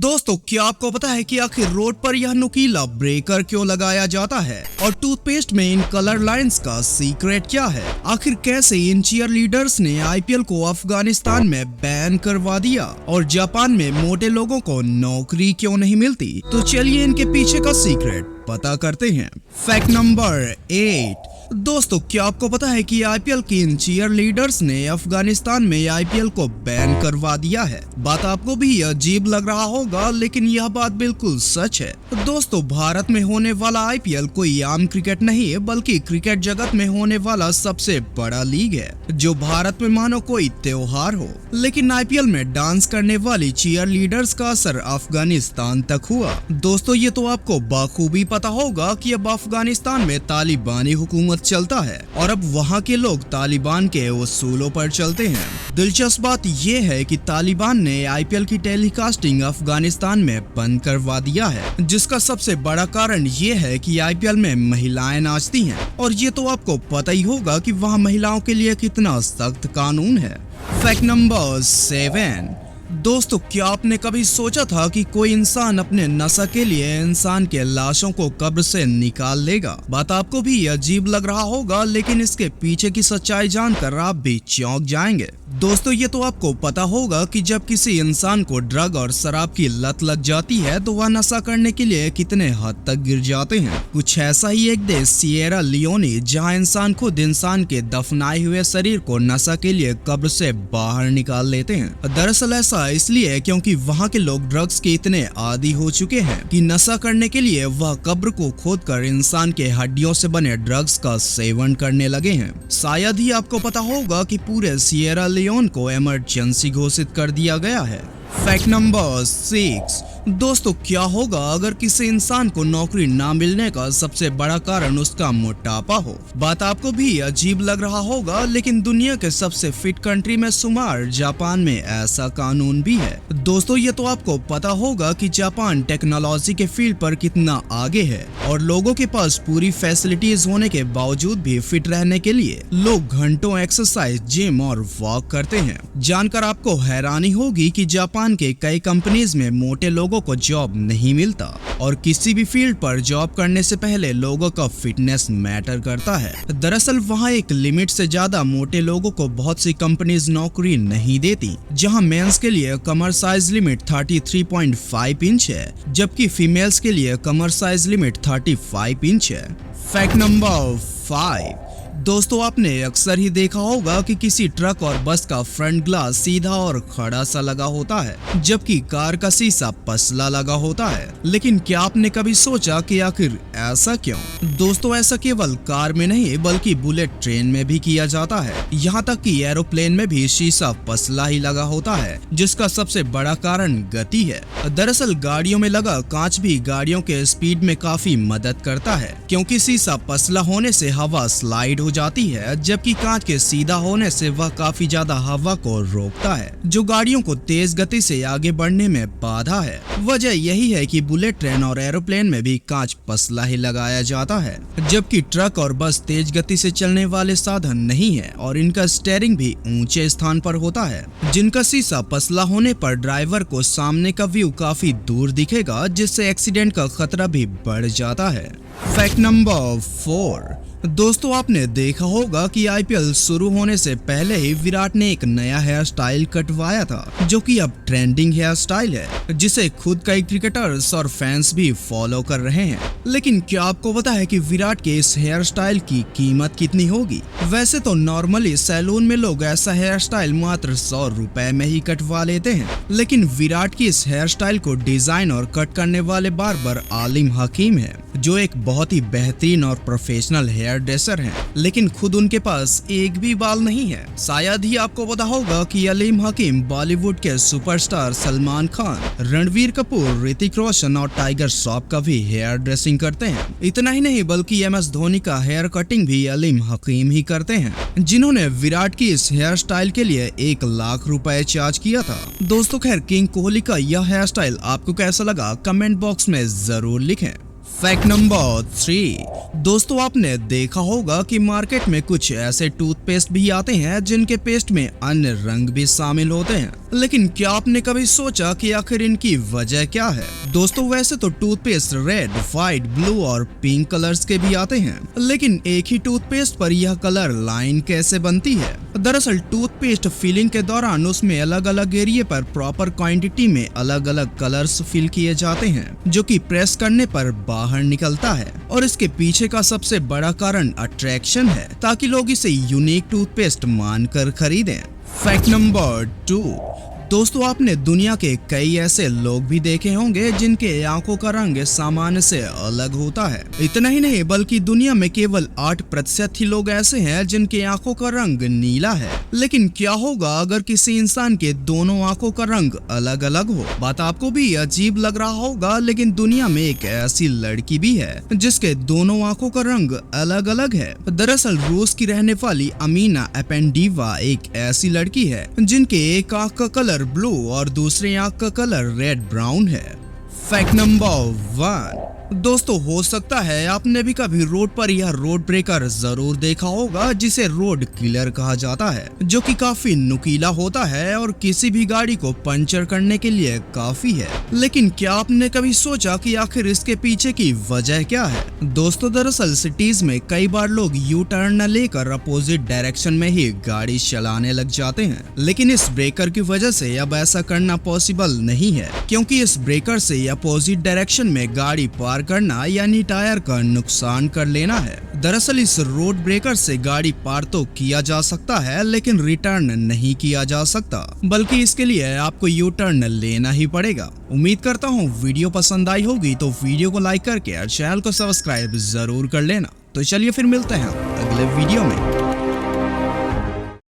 दोस्तों, क्या आपको पता है कि आखिर रोड पर यह नुकीला ब्रेकर क्यों लगाया जाता है और टूथपेस्ट में इन कलर लाइंस का सीक्रेट क्या है? आखिर कैसे इन चीयर लीडर्स ने आईपीएल को अफगानिस्तान में बैन करवा दिया और जापान में मोटे लोगों को नौकरी क्यों नहीं मिलती? तो चलिए इनके पीछे का सीक्रेट पता करते हैं। Fact number 8। दोस्तों, क्या आपको पता है कि आईपीएल के इन चीयर लीडर्स ने अफगानिस्तान में आईपीएल को बैन करवा दिया है? बात आपको भी अजीब लग रहा होगा, लेकिन यह बात बिल्कुल सच है। दोस्तों, भारत में होने वाला आईपीएल कोई आम क्रिकेट नहीं है, बल्कि क्रिकेट जगत में होने वाला सबसे बड़ा लीग है, जो भारत में मानो कोई त्योहार हो। लेकिन आईपीएल में डांस करने वाली चीयर लीडर्स का असर अफगानिस्तान तक हुआ। दोस्तों, ये तो आपको बखूबी पता होगा कि अब अफगानिस्तान में तालिबानी हुकूमत चलता है और अब वहाँ के लोग तालिबान के उसूलों पर चलते हैं। दिलचस्प बात यह है कि तालिबान ने आईपीएल की टेलीकास्टिंग अफगानिस्तान में बंद करवा दिया है, जिसका सबसे बड़ा कारण ये है कि आईपीएल में महिलाएं नाचती हैं और ये तो आपको पता ही होगा कि वहाँ महिलाओं के लिए कितना सख्त कानून है। Fact number 7। दोस्तों, क्या आपने कभी सोचा था कि कोई इंसान अपने नशा के लिए इंसान के लाशों को कब्र से निकाल लेगा? बात आपको भी अजीब लग रहा होगा, लेकिन इसके पीछे की सच्चाई जानकर आप भी चौंक जाएंगे। दोस्तों, ये तो आपको पता होगा कि जब किसी इंसान को ड्रग और शराब की लत लग जाती है तो वह नशा करने के लिए कितने हद तक गिर जाते हैं। कुछ ऐसा ही एक देश सिएरा लियोनी, जहां इंसान खुद इंसान के दफनाए हुए शरीर को नशा के लिए कब्र से बाहर निकाल लेते हैं। दरअसल ऐसा इसलिए क्योंकि वहां के लोग ड्रग्स के इतने आदी हो चुके हैं कि नशा करने के लिए वह कब्र को खोदकर इंसान के हड्डियों से बने ड्रग्स का सेवन करने लगे हैं। शायद ही आपको पता होगा कि पूरे सिएरा लियोन को इमरजेंसी घोषित कर दिया गया है। Fact number 6। दोस्तों, क्या होगा अगर किसी इंसान को नौकरी ना मिलने का सबसे बड़ा कारण उसका मोटापा हो? बात आपको भी अजीब लग रहा होगा, लेकिन दुनिया के सबसे फिट कंट्री में शुमार जापान में ऐसा कानून भी है। दोस्तों, ये तो आपको पता होगा कि जापान टेक्नोलॉजी के फील्ड पर कितना आगे है और लोगों के पास पूरी फैसिलिटीज होने के बावजूद भी फिट रहने के लिए लोग घंटों एक्सरसाइज, जिम और वॉक करते हैं। जानकर आपको हैरानी होगी कि जापान के कई कंपनीज में मोटे लोगों को जॉब नहीं मिलता और किसी भी फील्ड पर जॉब करने से पहले लोगों का फिटनेस मैटर करता है। दरअसल वहाँ एक लिमिट से ज्यादा मोटे लोगों को बहुत सी कंपनीज नौकरी नहीं देती, जहाँ मेंस के लिए कमर साइज लिमिट 33.5 इंच है, जबकि फीमेल्स के लिए कमर साइज लिमिट 35 इंच है। Fact number 5। दोस्तों, आपने अक्सर ही देखा होगा कि किसी ट्रक और बस का फ्रंट ग्लास सीधा और खड़ा सा लगा होता है, जबकि कार का शीशा पसला लगा होता है। लेकिन क्या आपने कभी सोचा कि आखिर ऐसा क्यों? दोस्तों, ऐसा केवल कार में नहीं बल्कि बुलेट ट्रेन में भी किया जाता है। यहाँ तक कि एरोप्लेन में भी शीशा पसला ही लगा होता है, जिसका सबसे बड़ा कारण गति है। दरअसल गाड़ियों में लगा कांच भी गाड़ियों के स्पीड में काफी मदद करता है, क्योंकि शीशा पसला होने से हवा स्लाइड हो जाती है, जबकि कांच के सीधा होने से वह काफी ज्यादा हवा को रोकता है, जो गाड़ियों को तेज गति से आगे बढ़ने में बाधा है। वजह यही है कि बुलेट ट्रेन और एरोप्लेन में भी कांच पसला ही लगाया जाता है, जबकि ट्रक और बस तेज गति से चलने वाले साधन नहीं है और इनका स्टीयरिंग भी ऊंचे स्थान पर होता है, जिनका शीशा पसला होने पर ड्राइवर को सामने का व्यू काफी दूर दिखेगा, जिससे एक्सीडेंट का खतरा भी बढ़ जाता है। Fact number 4। दोस्तों, आपने देखा होगा कि आईपीएल शुरू होने से पहले ही विराट ने एक नया हेयर स्टाइल कटवाया था, जो कि अब ट्रेंडिंग हेयर स्टाइल है, जिसे खुद कई क्रिकेटर्स और फैंस भी फॉलो कर रहे हैं। लेकिन क्या आपको पता है कि विराट के इस हेयर स्टाइल की कीमत कितनी होगी? वैसे तो नॉर्मली सैलून में लोग ऐसा हेयर स्टाइल मात्र 100 रुपए में ही कटवा लेते हैं, लेकिन विराट की इस हेयर स्टाइल को डिजाइन और कट करने वाले बार्बर आलिम हकीम है, जो एक बहुत ही बेहतरीन और प्रोफेशनल हेयर ड्रेसर हैं, लेकिन खुद उनके पास एक भी बाल नहीं है। शायद ही आपको पता होगा कि अलीम हकीम बॉलीवुड के सुपरस्टार सलमान खान, रणवीर कपूर, ऋतिक रोशन और टाइगर श्रॉफ का भी हेयर ड्रेसिंग करते हैं। इतना ही नहीं बल्कि एमएस धोनी का हेयर कटिंग भी अलीम हकीम ही करते हैं, जिन्होंने विराट की इस हेयर स्टाइल के लिए 1 लाख रुपए चार्ज किया था। दोस्तों, खैर किंग कोहली का यह हेयर स्टाइल आपको कैसा लगा कमेंट बॉक्स में जरूर लिखें। Fact number 3। दोस्तों, आपने देखा होगा कि मार्केट में कुछ ऐसे टूथपेस्ट भी आते हैं जिनके पेस्ट में अन्य रंग भी शामिल होते हैं, लेकिन क्या आपने कभी सोचा कि आखिर इनकी वजह क्या है? दोस्तों वैसे तो टूथपेस्ट रेड, व्हाइट, ब्लू और पिंक कलर्स के भी आते हैं, लेकिन एक ही टूथपेस्ट पर यह कलर लाइन कैसे बनती है? दरअसल टूथपेस्ट फिलिंग के दौरान उसमें अलग अलग एरिया पर प्रॉपर क्वांटिटी में अलग अलग कलर्स फिल किए जाते हैं, जो कि प्रेस करने पर बाहर निकलता है। और इसके पीछे का सबसे बड़ा कारण अट्रैक्शन है, ताकि लोग इसे यूनिक टूथपेस्ट मानकर खरीदें। Fact number 2। दोस्तों आपने दुनिया के कई ऐसे लोग भी देखे होंगे जिनके आंखों का रंग सामान्य से अलग होता है। इतना ही नहीं बल्कि दुनिया में केवल 8% ही लोग ऐसे हैं जिनके आंखों का रंग नीला है। लेकिन क्या होगा अगर किसी इंसान के दोनों आंखों का रंग अलग अलग हो? बात आपको भी अजीब लग रहा होगा, लेकिन दुनिया में एक ऐसी लड़की भी है जिसके दोनों आंखों का रंग अलग अलग है। दरअसल रूस की रहने वाली अमीना एपेंडीवा एक ऐसी लड़की है जिनके एक आंख का कलर ब्लू और दूसरे आंख का कलर रेड ब्राउन है। Fact number 1। दोस्तों हो सकता है आपने भी कभी रोड पर यह रोड ब्रेकर जरूर देखा होगा जिसे रोड किलर कहा जाता है, जो कि काफी नुकीला होता है और किसी भी गाड़ी को पंचर करने के लिए काफी है। लेकिन क्या आपने कभी सोचा कि आखिर इसके पीछे की वजह क्या है? दोस्तों दरअसल सिटीज में कई बार लोग यू टर्न न लेकर अपोजिट डायरेक्शन में ही गाड़ी चलाने लग जाते हैं, लेकिन इस ब्रेकर की वजह से अब ऐसा करना पॉसिबल नहीं है, क्योंकि इस ब्रेकर से अपोजिट डायरेक्शन में गाड़ी पार करना यानी टायर का नुकसान कर लेना है। दरअसल इस रोड ब्रेकर से गाड़ी पार तो किया जा सकता है, लेकिन रिटर्न नहीं किया जा सकता, बल्कि इसके लिए आपको यू टर्न लेना ही पड़ेगा। उम्मीद करता हूँ वीडियो पसंद आई होगी, तो वीडियो को लाइक करके और चैनल को सब्सक्राइब जरूर कर लेना। तो चलिए फिर मिलते हैं अगले वीडियो में।